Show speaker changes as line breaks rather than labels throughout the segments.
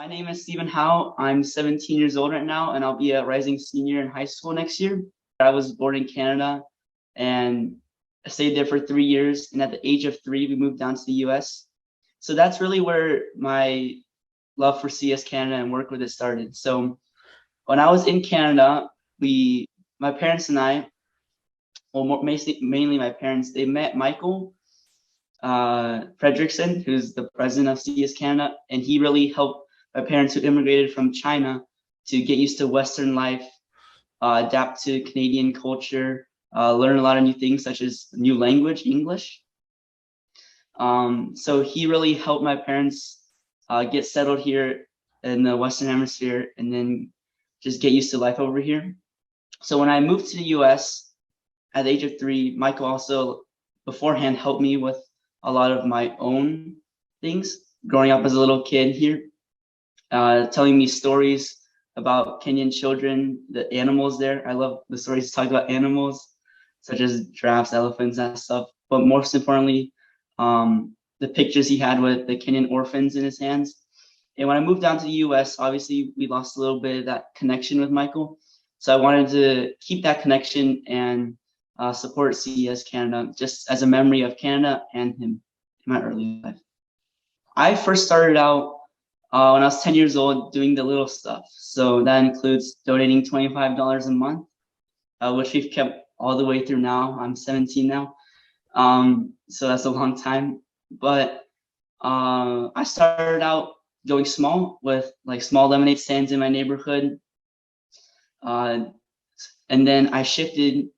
My name is Stephen Hao. I'm 17 years old right now, and I'll be a rising senior in high school next year. I was born in Canada and I stayed there for 3 years. And at the age of 3, we moved down to the US. So that's really where my love for CES Canada and work with it started. So when I was in Canada, my parents and I, well, mainly my parents, they met Michael Fredrickson, who's the president of CES Canada, and he really helped my parents who immigrated from China to get used to Western life, adapt to Canadian culture, learn a lot of new things such as new language, English. So he really helped my parents get settled here in the Western Hemisphere and then just get used to life over here. So when I moved to the US at the age of 3, Michael also beforehand helped me with a lot of my own things growing up as a little kid here, telling me stories about Kenyan children, the animals there. I love the stories he talked about animals, such as giraffes, elephants, and stuff. But most importantly, the pictures he had with the Kenyan orphans in his hands. And when I moved down to the US, obviously we lost a little bit of that connection with Michael. So I wanted to keep that connection and support CES Canada just as a memory of Canada and him in my early life. I first started out when I was 10 years old doing the little stuff. So that includes donating $25 a month, which we've kept all the way through now. I'm 17 now. So that's a long time. But I started out going small with like small lemonade stands in my neighborhood. And then I shifted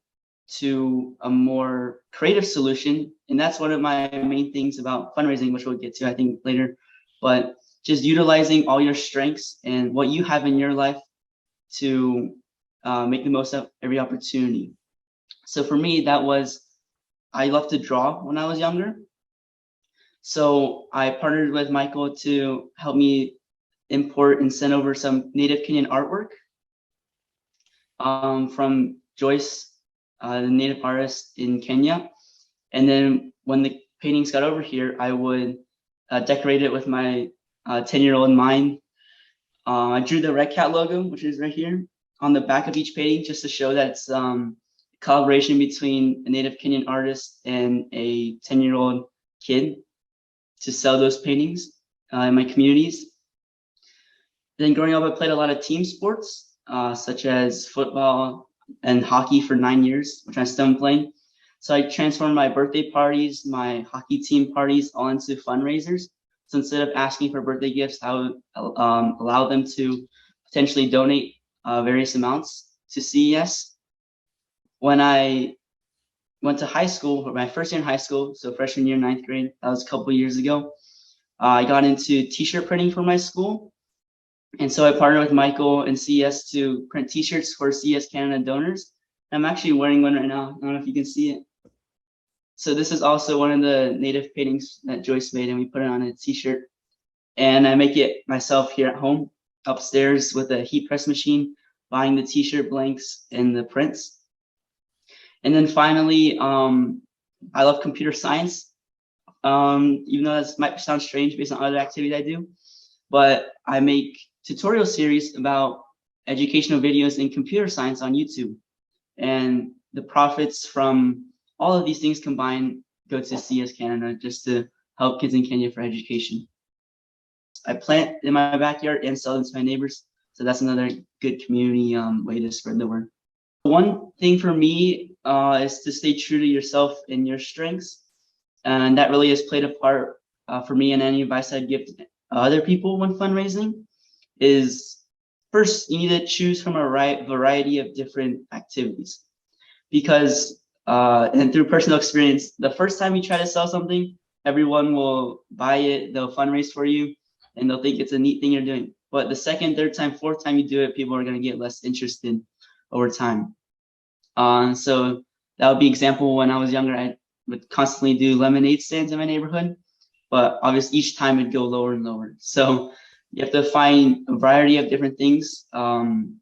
to a more creative solution. And that's one of my main things about fundraising, which we'll get to, I think, later. But just utilizing all your strengths and what you have in your life to make the most of every opportunity. So for me, I loved to draw when I was younger. So I partnered with Michael to help me import and send over some native Kenyan artwork from Joyce, the native artist in Kenya. And then when the paintings got over here, I would decorate it with my 10-year-old mind. I drew the Red Cat logo, which is right here on the back of each painting, just to show that it's collaboration between a native Kenyan artist and a 10-year-old kid to sell those paintings in my communities. Then growing up, I played a lot of team sports, such as football and hockey for 9 years, which I'm still playing. So I transformed my birthday parties, my hockey team parties, all into fundraisers. So instead of asking for birthday gifts, I would allow them to potentially donate various amounts to CES. When I went to high school, my first year in high school, so freshman year, 9th grade, that was a couple of years ago, I got into t-shirt printing for my school. And so I partnered with Michael and CES to print t-shirts for CES Canada donors. I'm actually wearing one right now. I don't know if you can see it. So this is also one of the native paintings that Joyce made, and we put it on a t-shirt. And I make it myself here at home, upstairs with a heat press machine, buying the t-shirt blanks and the prints. And then finally, I love computer science, even though that might sound strange based on other activities I do. But I make tutorial series about educational videos in computer science on YouTube. And the profits from all of these things combined go to CES Canada just to help kids in Kenya for education. I plant in my backyard and sell them to my neighbors. So that's another good community way to spread the word. One thing for me is to stay true to yourself and your strengths. And that really has played a part for me, and any advice I'd give to other people when fundraising is, first, you need to choose from a variety of different activities. Because, and through personal experience, the first time you try to sell something, everyone will buy it, they'll fundraise for you, and they'll think it's a neat thing you're doing. But the second, third time, fourth time you do it, people are going to get less interested over time. So that would be example when I was younger, I would constantly do lemonade stands in my neighborhood, but obviously each time it'd go lower and lower. So you have to find a variety of different things. And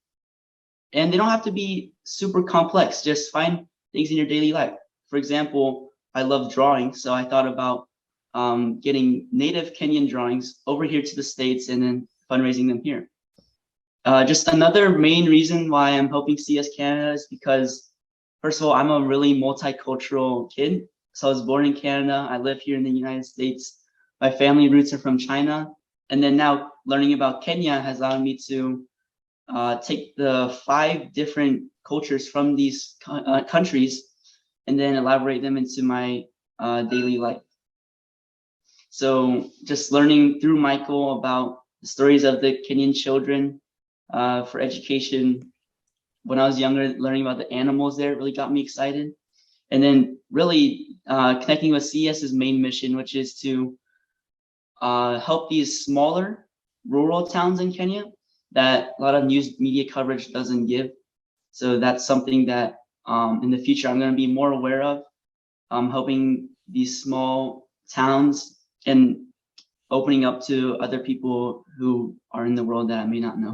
they don't have to be super complex. Just find things in your daily life. For example, I love drawing. So I thought about getting native Kenyan drawings over here to the States and then fundraising them here. Just another main reason why I'm helping CES Canada is because, first of all, I'm a really multicultural kid. So I was born in Canada. I live here in the United States. My family roots are from China. And then now learning about Kenya has allowed me to take the 5 different cultures from these countries and then elaborate them into my daily life. So just learning through Michael about the stories of the Kenyan children for education. When I was younger, learning about the animals there really got me excited. And then really connecting with CES's main mission, which is to help these smaller rural towns in Kenya that a lot of news media coverage doesn't give. So that's something that in the future I'm going to be more aware of, helping these small towns and opening up to other people who are in the world that I may not know.